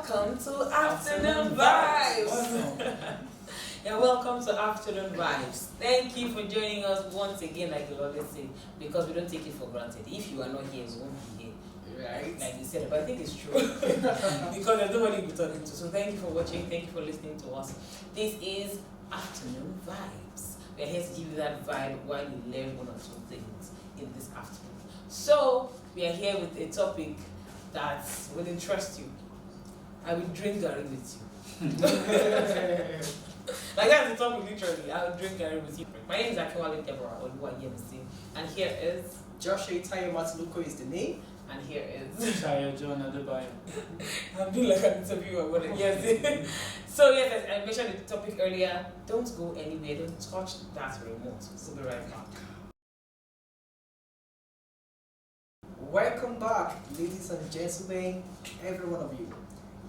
welcome to Afternoon Vibes. Yeah, welcome to Afternoon Vibes. Thank you for joining us once again, like we always say, because we don't take it for granted. If you are not here, we won't be here. Right? Like you said, but I think it's true. Because there's nobody we're talking to. So thank you for watching, thank you for listening to us. This is Afternoon Vibes. We're here to give you that vibe while you learn one or two things in this afternoon. So we are here with a topic that will interest you. I will drink Garri with you. Like that's the topic literally. I will drink Garri with you. My name is Shayo and Deborah, or who I hear me sing. And here is Joshua is the name. And here is Shayo and Deborah. I'm doing like an interviewer, but yes. So yes, as I mentioned the topic earlier, don't go anywhere, don't touch that remote. We'll be right back. Welcome back, ladies and gentlemen, every one of you.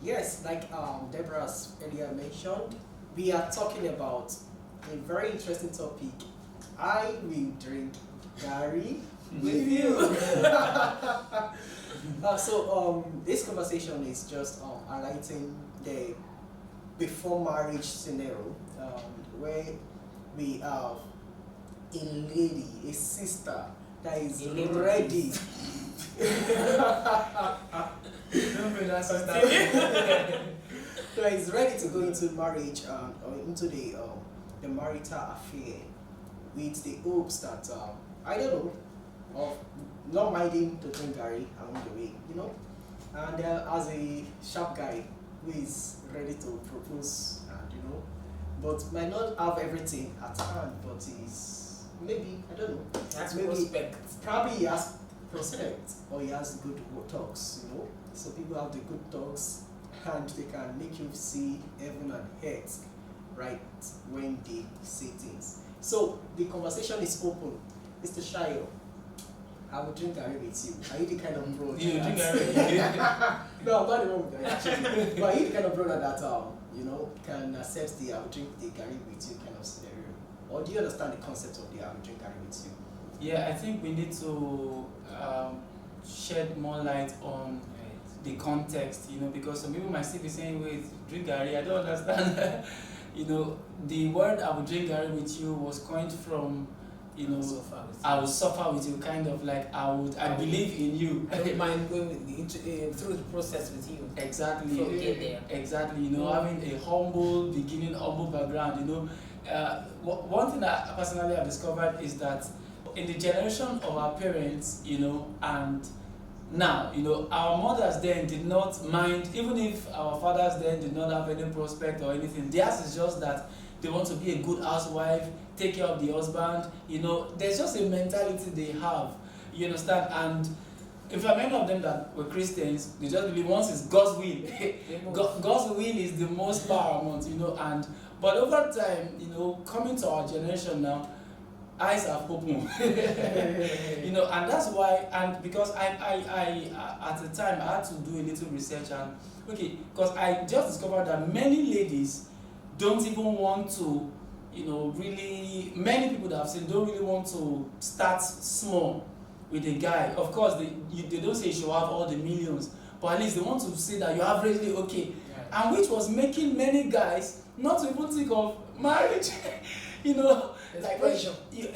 Yes, like Deborah's earlier mentioned, we are talking about a very interesting topic. I will drink Garri with you. This conversation is just highlighting the before marriage scenario, where we have a lady, a sister that is ready. That is ready to go into marriage or into the marital affair with the hopes that I don't know, of not minding to drink Garri along the way, you know, and as a sharp guy who is ready to propose, and you know, but might not have everything at hand, but is maybe, I don't know, That's maybe prospect. probably he has prospect or he has good talks, you know. So people have the good talks and they can make you see heaven and earth right when they say things. So the conversation is open. Mr. Shayo, I will drink Garri with you. Are you the kind of bro? You drink Garri? No, I'm not the one with that actually. But are you the kind of brother that you know, can accept the I will drink the Garri with you kind of scenario? Or do you understand the concept of the I will drink Garri with you? Yeah, I think we need to shed more light on the context, you know, because some people might still be saying, wait, drink Garri, I don't understand. You know, the word I will drink Garri with you was coined from, you know, I will suffer with you, kind of like I believe in you. I don't mind going through the process with you. Exactly. From get there. Exactly, you know, having a humble beginning, humble background, you know. One thing that personally I've discovered is that in the generation of our parents, you know, and now, you know, our mothers then did not mind, even if our fathers then did not have any prospect or anything. Theirs is just that they want to be a good housewife, take care of the husband, you know, there's just a mentality they have, you understand? And in fact, many of them that were Christians, they just believe once it's God's will. God's will is the most paramount, you know, but over time, you know, coming to our generation now, eyes have opened. You know, and that's why, and because I at the time I had to do a little research, and okay, because I just discovered that many ladies don't even want to, you know, really, many people that I've seen don't really want to start small with a guy. Of course, they don't say you should have all the millions, but at least they want to say that you're averagely okay. Yeah. And which was making many guys not to even think of marriage. You know, like pressure. You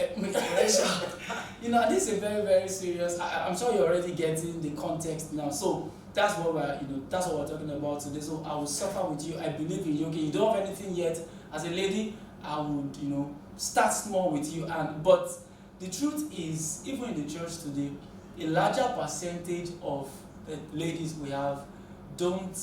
know, this is very, very serious. I'm sure you're already getting the context now. So that's what we're talking about today. So I will suffer with you. I believe in you. Okay, you don't have anything yet. As a lady, I would, you know, start small with you. But the truth is, even in the church today, a larger percentage of the ladies we have don't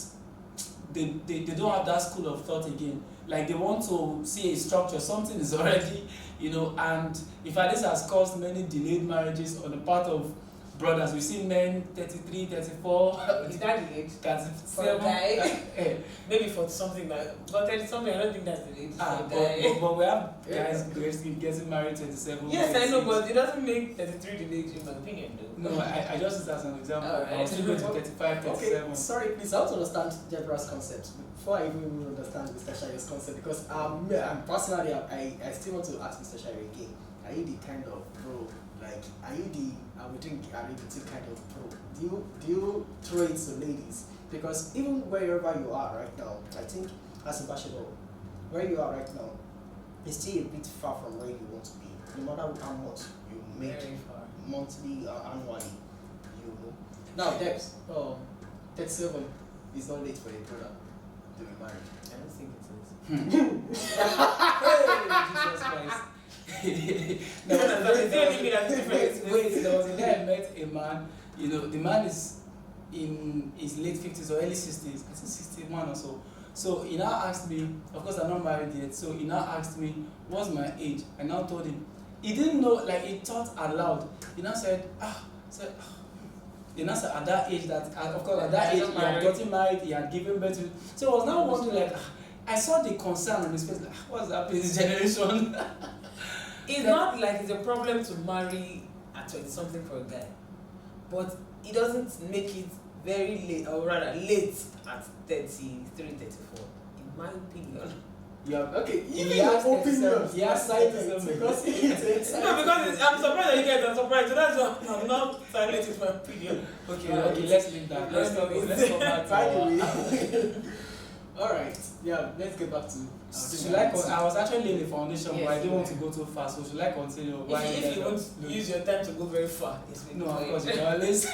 have that school of thought again. Like they want to see a structure, something is already, you know, and in fact this has caused many delayed marriages on the part of brothers. We've seen men 33, 34, Is that the age? 37. Maybe for something like, but 30 something, I don't think that's the age. But we have guys getting married 27. Yes, I know, but it doesn't make 33 the age in my opinion though. No, I just use that as an example. I was still going to 35, 37. Okay, sorry, please, I want to understand Deborah's concept before I even understand Mr. Shayo's concept, because personally, I still want to ask Mr. Shayo again. Are you the kind of bro, like, are you the, I would think, are you the kind of bro? Do you throw it to ladies Because even wherever you are right now, I think as a bachelor, where you are right now, is still a bit far from where you want to be. No matter how much you make Very far. monthly or annually, you know. Now, Debs, 37 is not late for a brother to be married. I don't think it is. Hey, Jesus Christ. No, wait, there was a day I met a man, you know, the man is in his late 50s or early 60s, I think 61 or so. So he now asked me, of course I'm not married yet, so he now asked me, what's my age? I now told him. He didn't know, like he thought aloud. He now said, he now said at that age that, of course at that age he had gotten married, he had given birth to, so I was now wondering like, I saw the concern on his face, like, what's happening in this generation? It's not like it's a problem to marry at 20 something for a guy, but it doesn't make it very late, or rather late at 33, 34, in my opinion. Yeah, okay. He has opinion. He has science because No, because I'm surprised that you guys are surprised. So that's why I'm not silent with my opinion. Okay, let's leave that. Let's go back to by the way. Alright, yeah, let's get back to I was actually laying the foundation, but I didn't want to go too fast, so should I continue? If you want to use your time to go very far, no, of course you can always.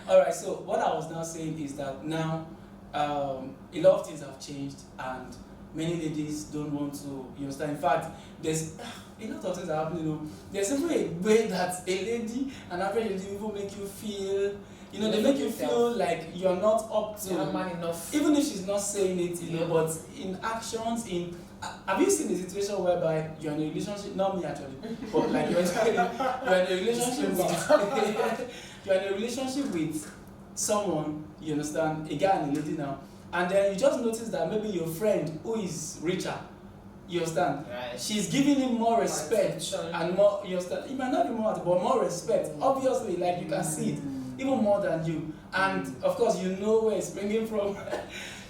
Alright, so what I was now saying is that now a lot of things have changed and many ladies don't want to, you understand? In fact, there's a lot of things that happen, you know. There's simply a way that a lady, an average lady, will make you feel, you know, they make you feel like you're not up to, you're man enough. even if she's not saying it, you know, but in actions, have you seen a situation whereby you're in a relationship, not me actually, but like you're in a relationship with, you're in a relationship with someone, you understand, a guy and a lady now, and then you just notice that maybe your friend who is richer, you understand, right, she's giving him more respect and more, you understand, it might not be more, but more respect, obviously, like you can see it, even more than you, and of course you know where it's bringing from.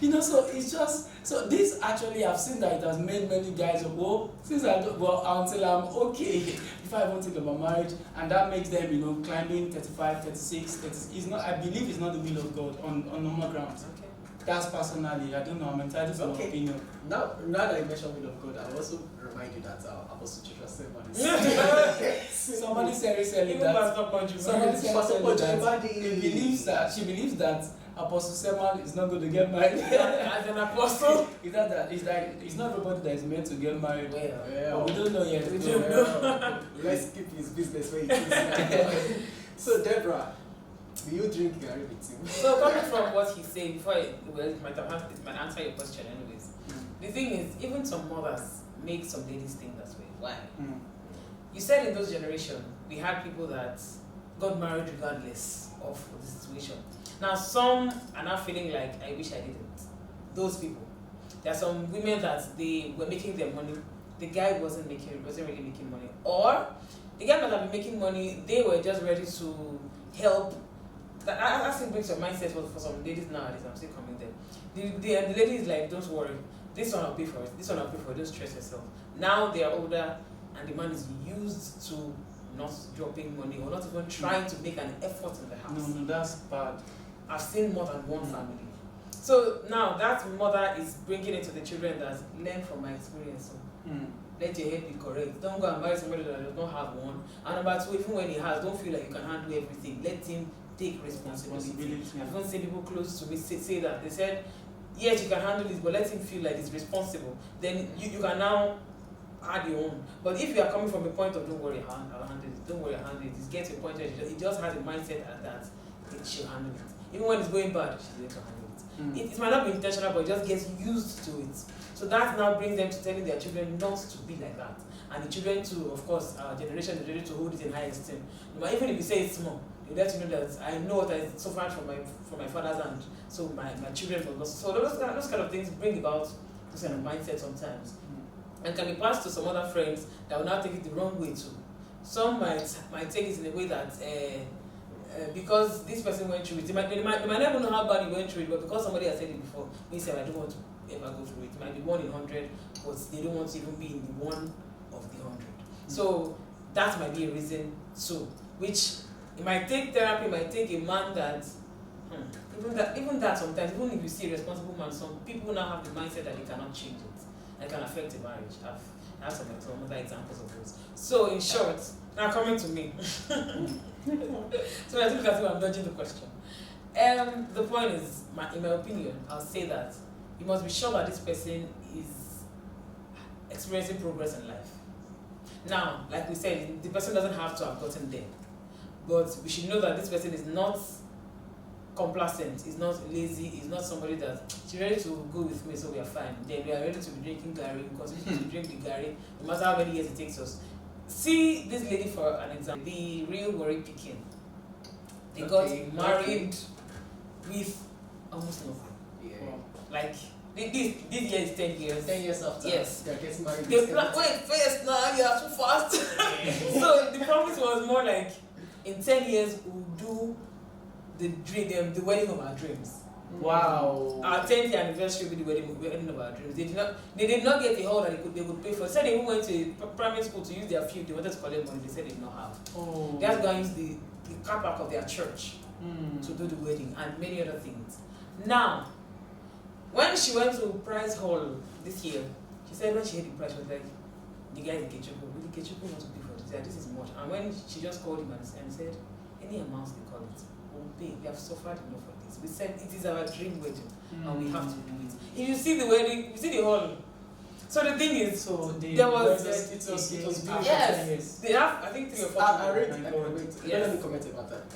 You know, so it's just, so this actually, I've seen that it has made many guys go, since I do, well, until I'm okay, before I even think about marriage, and that makes them, you know, climbing 35, 36, 30, it's not, I believe it's not the will of God on normal grounds. Okay. That's personally, I don't know, I'm entitled to my opinion. Now that you mentioned will of God, I'll also remind you that Apostle Joshua said Somebody said recently Even that, somebody said recently that she believes that Apostle Seman is not going to get married. as an apostle. It's like it's not everybody that is meant to get married. Well, But we don't know yet. We don't know. Let's keep his business where it is. So Deborah, do you drink Garri with him? So coming from what he said before, it might answer your question anyways. The thing is, even some mothers make some ladies think that way. Why? You said in those generations, we had people that got married regardless of the situation. Now some are now feeling like, I wish I didn't. Those people. There are some women that they were making their money, the guy wasn't really making money. Or the guy might have been making money, they were just ready to help. That still brings your mindset for some ladies nowadays. I'm still coming there. The lady is like, don't worry, this one I'll pay for it, this one I'll pay for it, don't stress yourself. Now they are older and the man is used to not dropping money or not even trying to make an effort in the house. No, that's bad. I've seen more than one family. So now that mother is bringing it to the children that learn from my experience. So let your head be correct. Don't go and marry somebody that does not have one. And number two, even when he has, don't feel like you can handle everything. Let him take responsibility. I've even seen people close to me say that. They said, yes, you can handle this, but let him feel like he's responsible. Then you can now add your own. But if you are coming from a point of don't worry, I'll handle it, don't worry, I'll handle it, it gets to a point where it just has a mindset that she'll handle it. Even when it's going bad, she's going to handle it. It might not be intentional, but it just gets used to it. So that now brings them to telling their children not to be like that. And the children too, of course, our generation is ready to hold it in high esteem. But even if you say it's small, you let you know that I know what I suffered from my father's hand. So my children will not. So those kind of things bring about this kind of mindset sometimes. And can be passed to some other friends that will now take it the wrong way too. Some might take it in a way that because this person went through it, they might not even know how bad he went through it, but because somebody has said it before, they say I don't want to ever go through it. It might be 1 in 100, but they don't want to even be in the 1 of the 100. So that might be a reason too, which it might take therapy, it might take a man that Even that sometimes, even if you see a responsible man, some people now have the mindset that they cannot change it. And can affect a marriage. I have some other examples of those. So in short, now coming to me. So I think that's why I'm dodging the question. The point is, in my opinion, I'll say that you must be sure that this person is experiencing progress in life. Now, like we said, the person doesn't have to have gotten there. But we should know that this person is not complacent, is not lazy, is not somebody that she's ready to go with me, so we are fine. Then we are ready to be drinking Garri, because we need to drink the Garri, no matter how many years it takes us. See this lady for an example, the real worry picking. They got married with almost nothing. Yeah. Like this year is 10 years. 10 years after. Yes. They're getting married. They wait first now, you are too fast. So the promise was more like, in 10 years we'll do the wedding of our dreams. Wow. Our 10th anniversary will be the wedding of our dreams. They did not get a hall that they could pay for. They said they even went to primary school to use their field. They wanted to collect money. They said they did not have. Oh. They had to go and use the car park of their church to do the wedding and many other things. Now, when she went to prize hall this year, she said when she had the prize, she was like, the guy in Kechuku, will the Kechuku want to pay for this? She said, this is much. And when she just called him and said, any amounts they call it, we'll pay. We have suffered enough for this. We said it is our dream wedding and we have to do it. If you see the wedding, you see the hall. So the thing is, there was it was beautiful. yes, they have I think 3 or 4 I children. read Yes. Let me comment about that.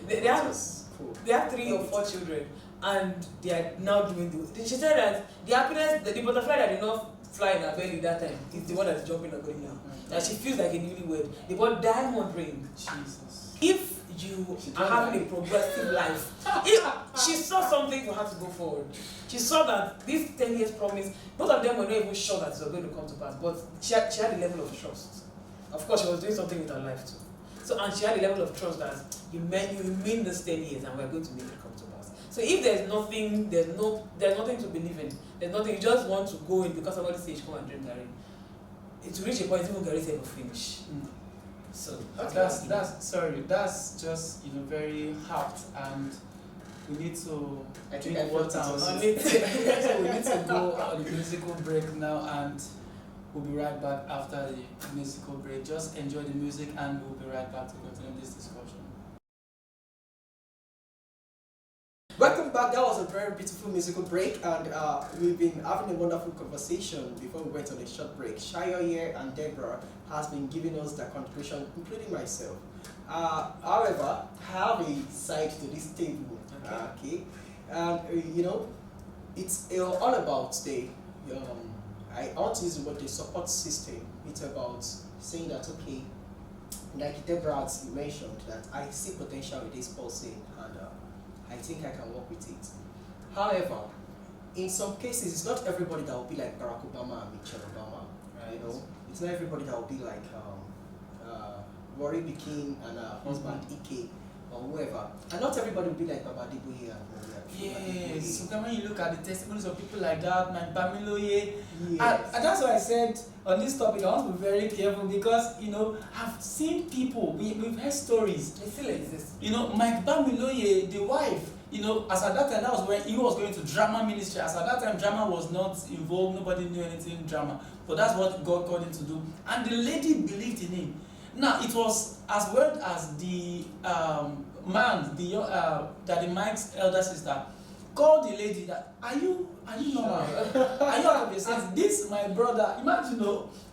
They have cool. They have 3 or 4 children, and they are now doing the. She said that the happiness, the butterfly that did not fly in her belly that time is the one that's jumping and going now. That she feels like a newlywed. They bought diamond ring. Jesus. If you are having a progressive life, if she saw something for her to go forward, she saw that this 10 years promise, both of them were not even sure that it was going to come to pass, but she had a level of trust. Of course, she was doing something with her life too. So, and she had a level of trust that you mean this 10 years and we're going to make it come to pass. So if there's nothing, there's nothing to believe in. There's nothing, you just want to go in because somebody says come and drink Garri. It will reach a point even Garri said will finish. So that's just very apt, and we need to drink water. So we need to go on the musical break now, and we'll be right back after the musical break. Just enjoy the music and we'll be right back to continue this discussion. Welcome back. That was a very beautiful musical break, and we've been having a wonderful conversation before we went on a short break. Shayo here and Deborah has been giving us their contribution, including myself. However, I have a side to this table. Okay, and it's all about the. I want to use the word the support system. It's about saying that okay, like Deborah has mentioned, that I see potential with this person and I think I can work with it. However, in some cases, it's not everybody that will be like Barack Obama and Michelle Obama. Right. It's not everybody that will be like Rory Bikin and her husband Ike or whoever. And not everybody will be like Baba Deboye and yes. Sometimes when you look at the testimonies of people like that, my Bamiloye, and that's why I said on this topic I want to be very careful, because I've seen people, we've heard stories. They still exist. Mike Bamiloye, the wife, as at that time, that was when he was going to drama ministry. As at that time, drama was not involved, nobody knew anything in drama, but that's what God called him to do, and the lady believed in him. Now it was as well as the man, that the Mike's elder sister called the lady that, are you normal? Are you out of your sense? This my brother, imagine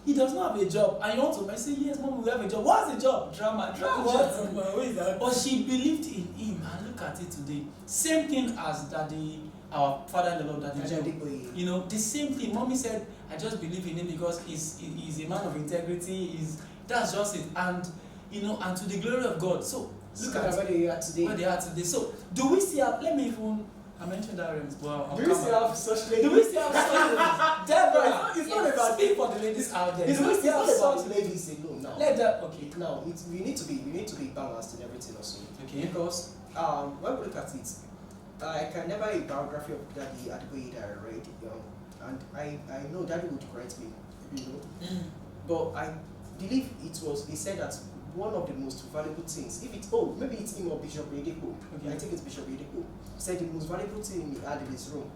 he does not have a job and you want to say, yes mom, we have a job. What's the job? Drama. What? Who is that? But she believed in him, and look at it today. Same thing as Daddy, our father-in-law, Daddy Joe. The same thing. Mommy said, I just believe in him because he's a man of integrity. That's just it. And and to the glory of God. So look at where they are today. Where they are today. So do we still have, I mentioned that rings, but do we still have such ladies? Do we still have such ladies? Deborah, it's not about speak for the ladies out there. It's not about ladies alone now. Let that okay. Now we need to be balanced in everything also. Okay. Because when we look at it, I can never a biography of Daddy Adeboye that I read, and I know Daddy would correct me, but I believe he said that one of the most valuable things, if it's, maybe it's him or Bishop Oyedepo, Okay. I think it's Bishop Oyedepo, said the most valuable thing he had in his room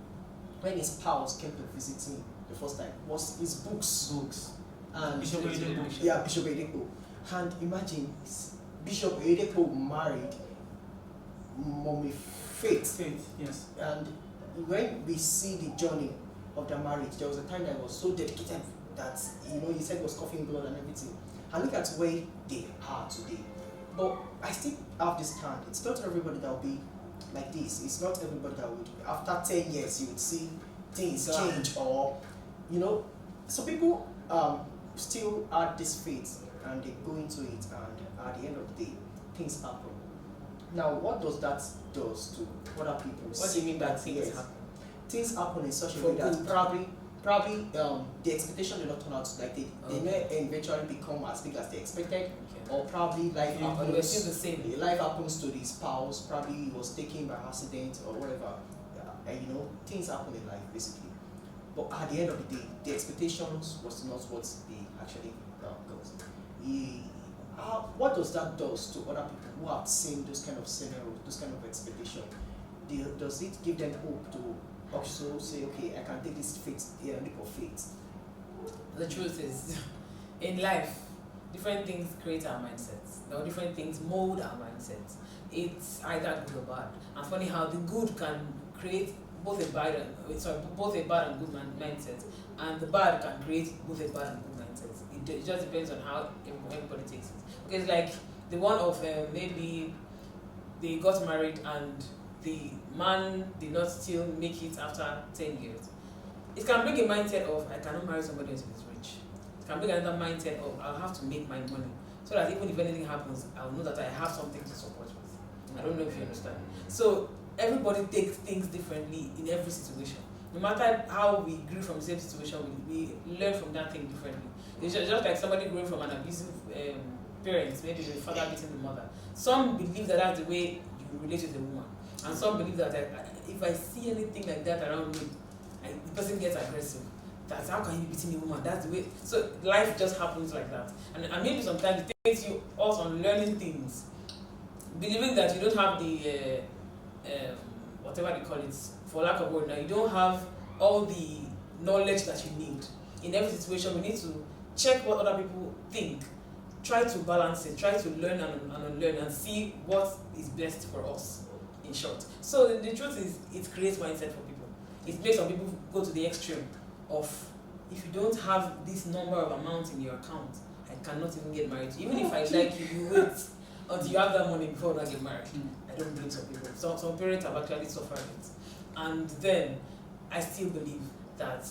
when his pals came to visit him the first time was his books. And Bishop Oyedepo. Yeah, Bishop Oyedepo. And imagine, Bishop Oyedepo married Mommy Faith. Yes. And when we see the journey of their marriage, there was a time that was so dedicated that, he said was coughing blood and everything. And look at where they are today. But I still have this stand. It's not everybody that will be like this. It's not everybody that would, after 10 years, you would see things change, or, so people still add this faith and they go into it, and at the end of the day, things happen. Now, what does that do to other people? What do you mean by things happen? Things happen in such a way that probably the expectation did not turn out like they may eventually become as big as they expected, or probably life happens to the spouse. Probably he was taken by accident or whatever, and things happen in life basically. But at the end of the day, the expectations was not what they actually got. What does that do to other people who have seen those kind of scenarios, those kind of expectation? Does it give them hope to also say, okay, I can take this leap of faith? The truth is, in life, different things create our mindsets. Or different things mold our mindsets. It's either good or bad. And funny how the good can create both a bad and good mindset, and the bad can create both a bad and good mindset. It just depends on how everybody takes it. Because like the one of maybe they got married and the man did not still make it after 10 years. It can bring a mindset of, I cannot marry somebody else who is rich. It can bring another mindset of, I'll have to make my money, so that even if anything happens, I'll know that I have something to support with. I don't know if you understand. So everybody takes things differently in every situation. No matter how we grew from the same situation, we learn from that thing differently. It's just like somebody growing from an abusive parents, maybe the father beating the mother. Some believe that that's the way you relate with a woman. And some believe that if I see anything like that around me, the person gets aggressive. That's how can you be beating a woman? That's the way. So life just happens like that. And maybe sometimes it takes you also on learning things, believing that you don't have the whatever they call it, for lack of word. Now you don't have all the knowledge that you need. In every situation, we need to check what other people think. Try to balance it. Try to learn and unlearn and see what is best for us. In short, so the truth is, it creates mindset for people. It makes some people go to the extreme of, if you don't have this number of amount in your account, I cannot even get married. Even if I like you, you wait until you have that money before I get married. I don't blame some people. Some parents have actually suffered it, and then I still believe that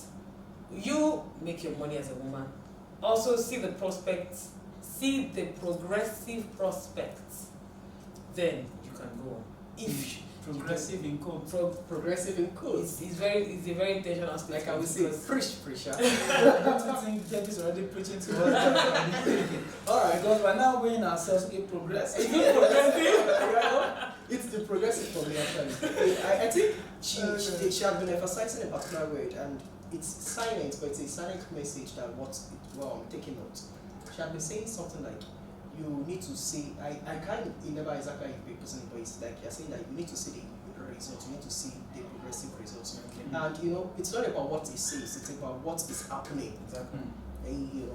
you make your money as a woman. Also see the prospects, see the progressive prospects. Then you can go on. If progressive in code. Progressive in code. It's a very intentional statement. Like I would say, preach. Don't you think Jeff is already preaching to us? Alright. Because we're now weighing ourselves to progressive. It's the progressive for me actually. I think she has been emphasizing a particular word, and it's silent, but it's a silent message that I'm taking note. She has been saying something like, you need to see, I can't remember exactly how you person, but it's like you're saying that you need to see the results, you need to see the progressive results. Okay. And it's not about what it says, it's about what is happening. Exactly. And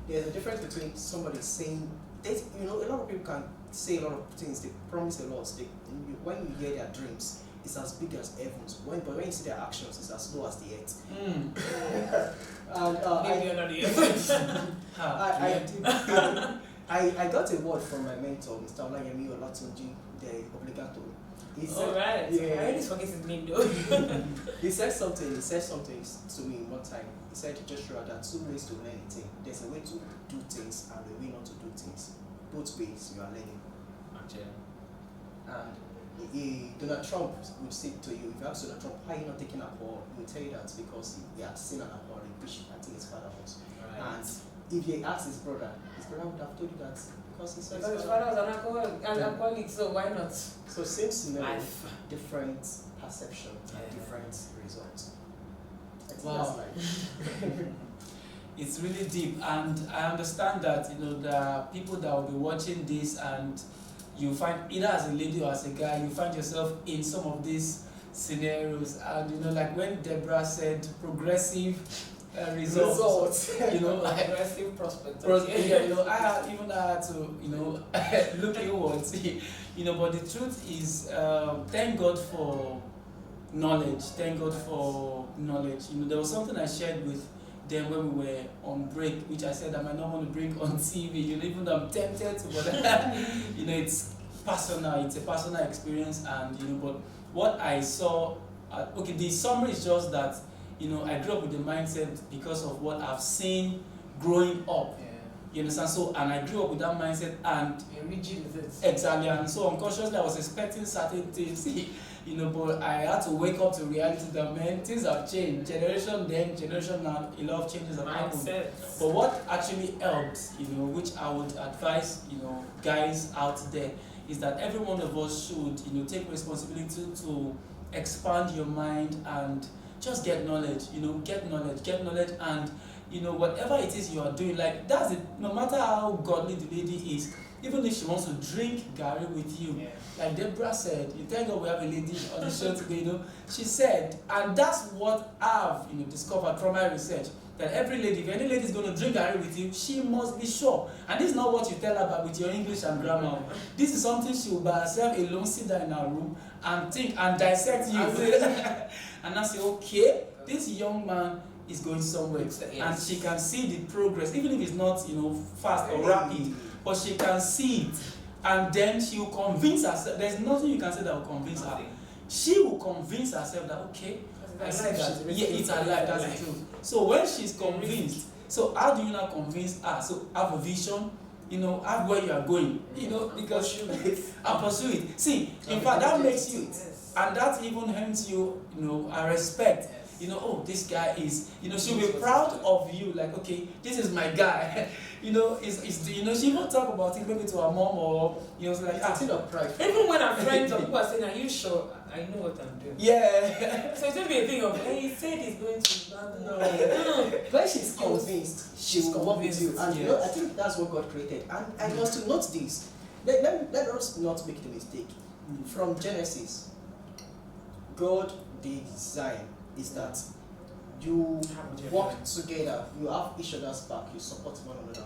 there's a difference between somebody saying, a lot of people can say a lot of things, they promise a lot. When you hear their dreams, it's as big as heavens. But when you see their actions, it's as low as the earth. And maybe you're not the earth. I got a word from my mentor, Mr. Olayemi Olatunji, the obligato. He said, alright, I already forget his name though. He said something to me one time. He said, Joshua, there are two ways to learn a thing. There's a way to do things and a way not to do things. Both ways you are learning. Actually. And Donald Trump would say to you, if you ask Donald Trump, why are you not taking alcohol? He will tell you that because he had seen an alcoholic, which I think his father was. Right. And if he asked his brother would have told you that because his father was an alcoholic, so why not? So same scenario, different perception and different results. I think Wow. that's it's really deep, and I understand that there are people that will be watching this, and you find either as a lady or as a guy, you find yourself in some of these scenarios, and like when Deborah said progressive results, aggressive prospects. I had to look inwards, but the truth is, thank God for knowledge. Thank God for knowledge. There was something I shared with them when we were on break, which I said I might not want to bring on TV. Even though I'm tempted to, but it's personal. It's a personal experience, and but what I saw. The summary is just that I grew up with the mindset because of what I've seen growing up. Yeah. You understand? So, and I grew up with that mindset, and rigid with it. Exactly, and so unconsciously I was expecting certain things, but I had to wake up to reality that, man, things have changed. Generation then, generation now, a lot of changes have happened. But what actually helped, which I would advise, guys out there, is that every one of us should, take responsibility to expand your mind and just get knowledge, get knowledge, and whatever it is you are doing, like that's it. No matter how godly the lady is, even if she wants to drink Garri with you, like Deborah said, you thank God we have a lady on the show today. She said, and that's what I've discovered from my research, that every lady, if any lady is going to drink Garri with you, she must be sure. And this is not what you tell her about with your English and grammar. This is something she will by herself alone sit down in her room and think and dissect you. And now say, okay, this young man is going somewhere, and she can see the progress, even if it's not fast or rapid, but she can see it, and then she will convince herself. There's nothing you can say that will convince her. She will convince herself that okay, I see that it's her life, that's the truth. So when she's convinced, so how do you now convince her? So have a vision, have where you are going, because and pursue it. See, in fact, that makes you, and that even earns you, a respect. Oh, this guy is, she'll be proud of you, like, okay, this is my guy. She even talk about it maybe to her mom, or, it's like, of pride. Even when her friends or people are saying, are you sure? I know what I'm doing. Yeah. So it's going to be a thing of, hey, he said he's going to, no. When she's convinced, she will work with you. And yes. I think that's what God created. And I must to note this. Let us not make the mistake. From Genesis, God, the design is that you work together, you have each other's back, you support one another.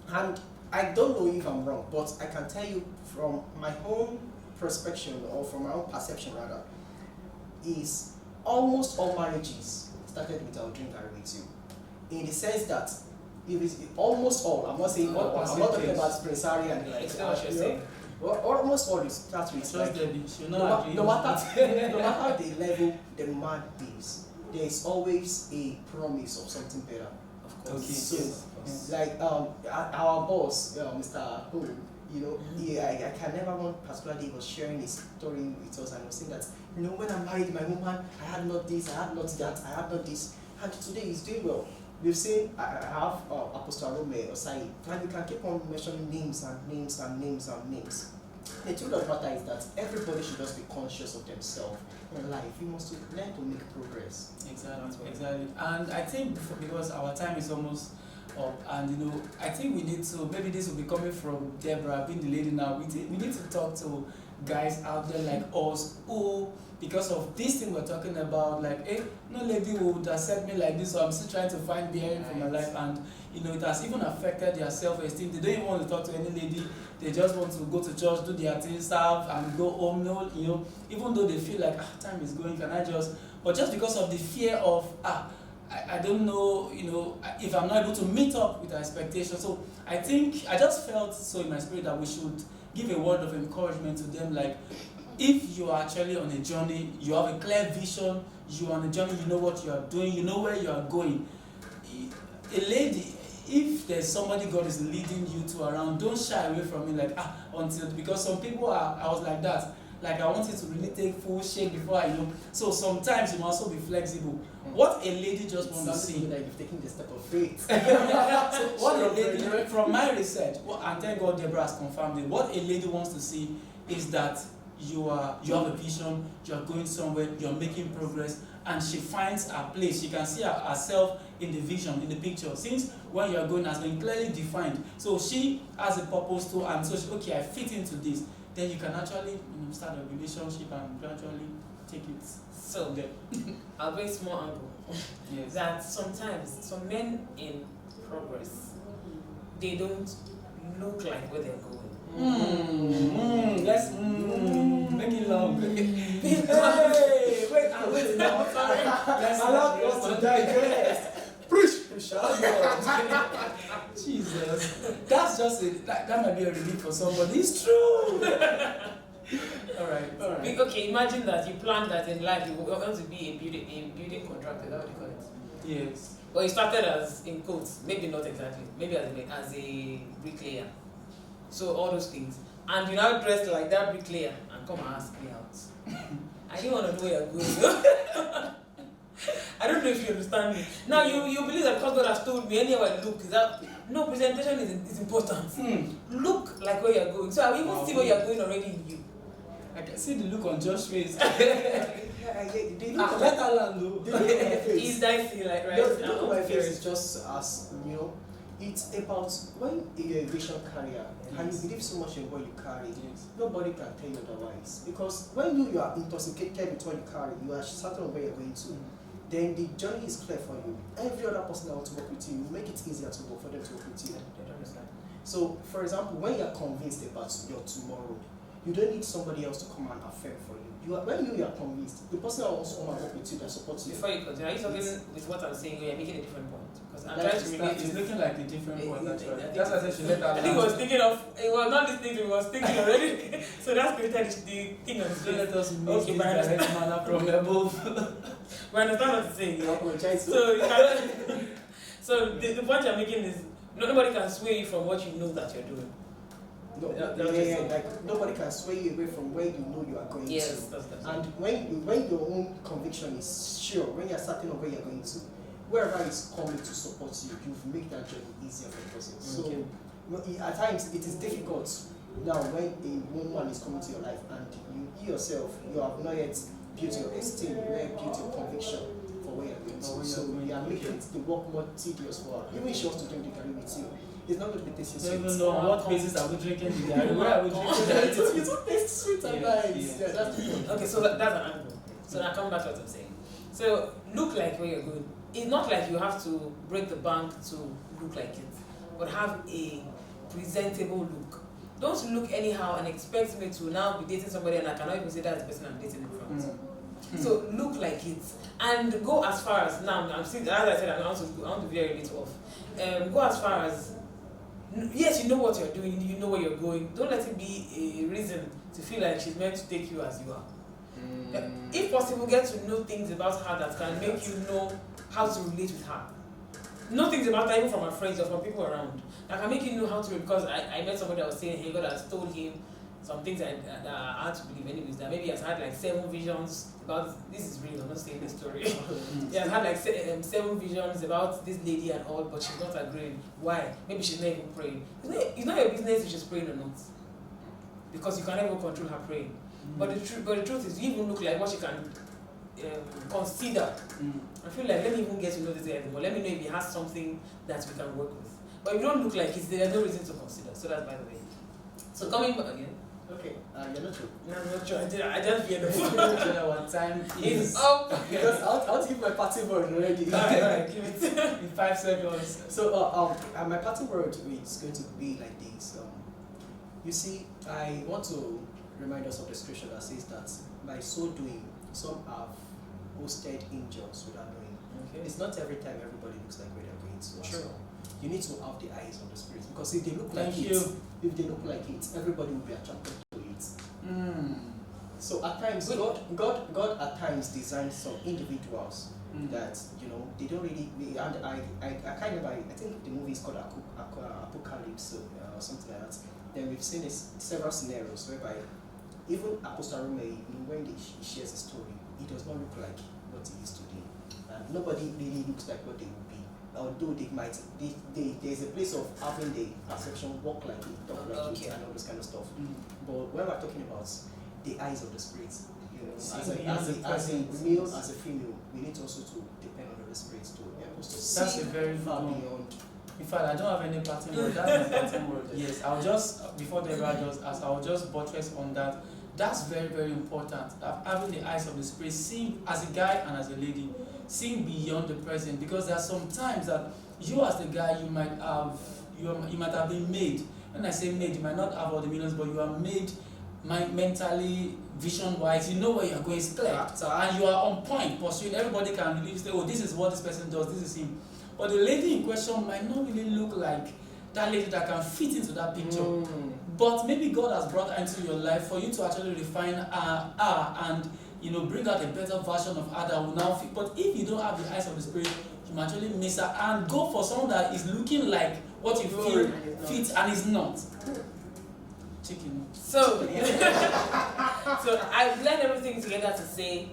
And I don't know if I'm wrong, but I can tell you from my own perspective, or from my own perception rather, is almost all marriages started with our drink Garri with you. In the sense that it is almost all, I'm not saying I'm not talking about Prince Harry and almost all it starts with no matter the level the man is, there is always a promise of something better. Of course. Okay. So like our boss, Mr. Ho, I can never one particular day was sharing his story with us, and I was saying that when I married my woman, I had not this, I had not that, I had not this, and today he's doing well. We've seen I have Apostle Rome Osai, and we can keep on mentioning names and names and names and names. The truth of the matter is that everybody should just be conscious of themselves in life. You must learn to make progress. Exactly. And I think because our time is almost up, and I think we need to, maybe this will be coming from Deborah, being the lady now, we need to talk to guys out there like us who, because of this thing we're talking about, like, hey, no lady would accept me like this, so I'm still trying to find bearing for my life, and it has even affected their self-esteem. They don't even want to talk to any lady. They just want to go to church, do their things, serve, and go home. No, even though they feel like time is going, can I just? But just because of the fear of I don't know, if I'm not able to meet up with the expectations. So I think I just felt so in my spirit that we should give a word of encouragement to them, like, if you are actually on a journey, you have a clear vision, you are on a journey, you know what you are doing, you know where you are going. A lady, if there's somebody God is leading you to around, don't shy away from it, like, until, because some people I was like that, like, I wanted to really take full shake before I know. So sometimes you must also be flexible. What a lady just wants to see. Like you've taken the step of faith. So what a lady, from my research, and thank God Deborah has confirmed it, what a lady wants to see is that you have a vision, you are going somewhere, you are making progress, and she finds her place. She can see herself in the vision, in the picture. Since where you are going has been clearly defined. So she has a purpose too, and so she, okay, I fit into this. Then you can actually start a relationship and gradually take it. So there. I'll bring small angle. Yes. That sometimes some men in progress, they don't look like where they're going. Let's make it long. Hey, wait, I'm waiting now. Sorry. Let's Allow us to digress. Preach, Jesus, that's just that might be a relief for somebody. It's true. All right. Okay, imagine that you planned that in life you want to be a building contractor. That's what you call it. Yes. But you started as, in quotes, maybe not exactly, maybe as a bricklayer. So all those things, and you now dress like that bricklayer and come and ask me out. I didn't want to know where you're going. I don't know if you understand me. Now you believe that because God has told me anywhere I look is that no, presentation is important. Look like where you're going. So I will even see where you're going already in you. I can see the look on Josh's face. They look Let her land. He's dicey, like right. The look on my face is just as it's about when you're a vision carrier and you believe so much in what you carry. Nobody can tell you otherwise, because when you are intoxicated with what you carry, you are certain of where you're going to. Then the journey is clear for you. Every other person that wants to work with you, you make it easier to work for them to work with you. They don't understand. So, for example, when you're convinced about your tomorrow, you don't need somebody else to come and affirm for you. When you are convinced, the person that wants to come and work with you, that supports you. Before you continue, are you talking with what I'm saying, or you're making a different point? Because I'm That trying to relate It's to looking like a different point. That's right. I That's why I said she let her I think he land. was thinking of, he was not listening to me, he was thinking already. So that's created the thing on his Don't let face. us miss Okay, this but I understand. direct manner from above. We understand what he's saying. I apologize. So, you can, so the point you're making is nobody can sway you from what you know that you're doing. No, Yeah, like nobody can sway you away from where you know you are going Yes, to. that's And when your own conviction is sure, when you're certain of where you're going to, wherever is coming to support you, you've made that journey easier for the person. Okay. So at times it is difficult now when a woman is coming to your life and you yourself, you have not yet built your esteem, you have built your conviction for where you're going to. So you are making the work more tedious for her. Even if she wants to drink the Garri with you, it's not going to be tasting I don't sweet. even know on what basis are we drinking the Garri? Where are we drinking the You don't taste sweet at night. Yeah, that's the point. Okay, so that's an angle. So now come back to what I'm saying. So look like where you're going. It's not like you have to break the bank to look like it, but have a presentable look. Don't look anyhow and expect me to now be dating somebody and I cannot even say that's the person I'm dating in front. So look like it and go as far as now. I'm still, as I said, I want to veer a little off. Go as far as yes, you know what you're doing, you know where you're going. Don't let it be a reason to feel like she's meant to take you as you are. If possible, get to know things about her that can make you know how to relate with her. Know things about her even from her friends or from people around that can make you know how to. Because I met somebody that was saying, hey, God has told him some things that are hard to believe. Anyways, that maybe he has had like 7 visions about this is real. I'm not saying this story. He has had like 7 visions about this lady and all, but she's not agreeing. Why? Maybe she's not even praying. It's not your business if she's praying or not, because you can never control her praying. But the truth is, you even look like what she can consider. I feel like, let me even get to know this guy more. Let me know if he has something that we can work with. But if you don't look like it, there's no reason to consider. So that's by the way. So coming back again. Okay, you're not true. No, I'm not sure. I just hear the Our time is up. Because I'll give my party word already. Alright, give it. in 5 seconds. So my party word is going to be like this. You see, I want to remind us of the scripture that says that by so doing, some have hosted angels without knowing. Okay. It's not every time everybody looks like where they're going to. True. So you need to have the eyes of the spirit, because if they look like Thank it, you. if they look like it, everybody will be attracted to it. So at times, God at times designs some individuals that they don't really. And I can't remember. I think the movie is called Apocalypse or something like that. Then we've seen several scenarios whereby even Apostle Rome, when he shares a story, it does not look like what he is today, and nobody really looks like what they will be. Although there's a place of having the perception, walk like it, talk like it, and all this kind of stuff. But when we're talking about the eyes of the spirit, See as beyond the a present. male, as a female, we need also to depend on the Holy Spirit to help us to That's see a very far good one. beyond. In fact, I don't have any pattern word. That's my pattern word. Yes, I'll just, before Deborah does, as I'll just buttress on that. That's very, very important. Having the eyes of the Spirit, seeing as a guy and as a lady, seeing beyond the present. Because there are some times that you as the guy, you might have been made. When I say made, you might not have all the millions, but you are made mentally, vision-wise. You know where you are going, it's clear. And you are on point, pursuing. Everybody can really say, oh, this is what this person does, this is him. But the lady in question might not really look like that lady that can fit into that picture. But maybe God has brought her into your life for you to actually refine her and bring out a better version of her that will now fit. But if you don't have the eyes of the Spirit, you might actually miss her and go for someone that is looking like what you feel fits and is not. Chicken. So I blend everything together to say,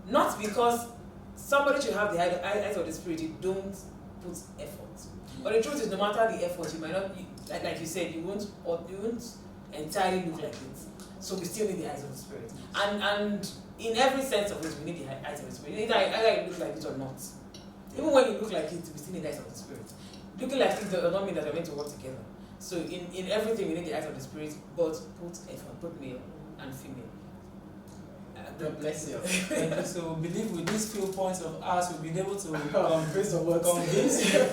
not because somebody should have the eyes of the Spirit, you don't put effort. But the truth is, no matter the effort, you might not, like you said, you won't entirely look like it. So we still need the eyes of the Spirit. And in every sense of it, we need the eyes of the Spirit. Either you look like it or not. Even when you look like it, we still need the eyes of the Spirit. Looking like it does not mean that we're meant to work together. So in everything, we need the eyes of the Spirit, but put effort, put male and female. God bless you. Thank you. So we believe with these few points of ours, we've been able to Based on what? convince you.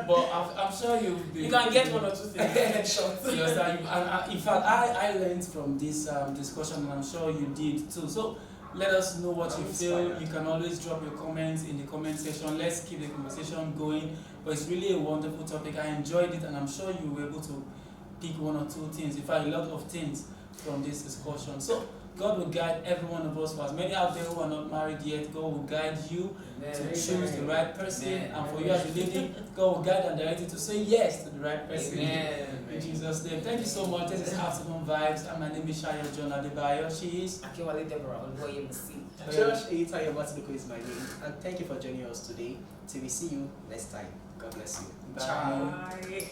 But I'm sure you've been. You can get one or two things short. Yes, in fact, I learned from this discussion, and I'm sure you did too. So let us know what you feel. You can always drop your comments in the comment section. Let's keep the conversation going. But it's really a wonderful topic. I enjoyed it, and I'm sure you were able to pick one or two things. In fact, a lot of things from this discussion. So God will guide every one of us. For as many out there who are not married yet, God will guide you to choose the right person. And for you as a lady, God will guide and direct you to say yes to the right person. In Jesus' name. Thank you so much. This is Afternoon Vibes. And my name is Shayo and Deborah. She is Shayo and Deborah. Josh Eitayo is my name. And thank you for joining us today. Till we see you next time. God bless you. Bye. Bye.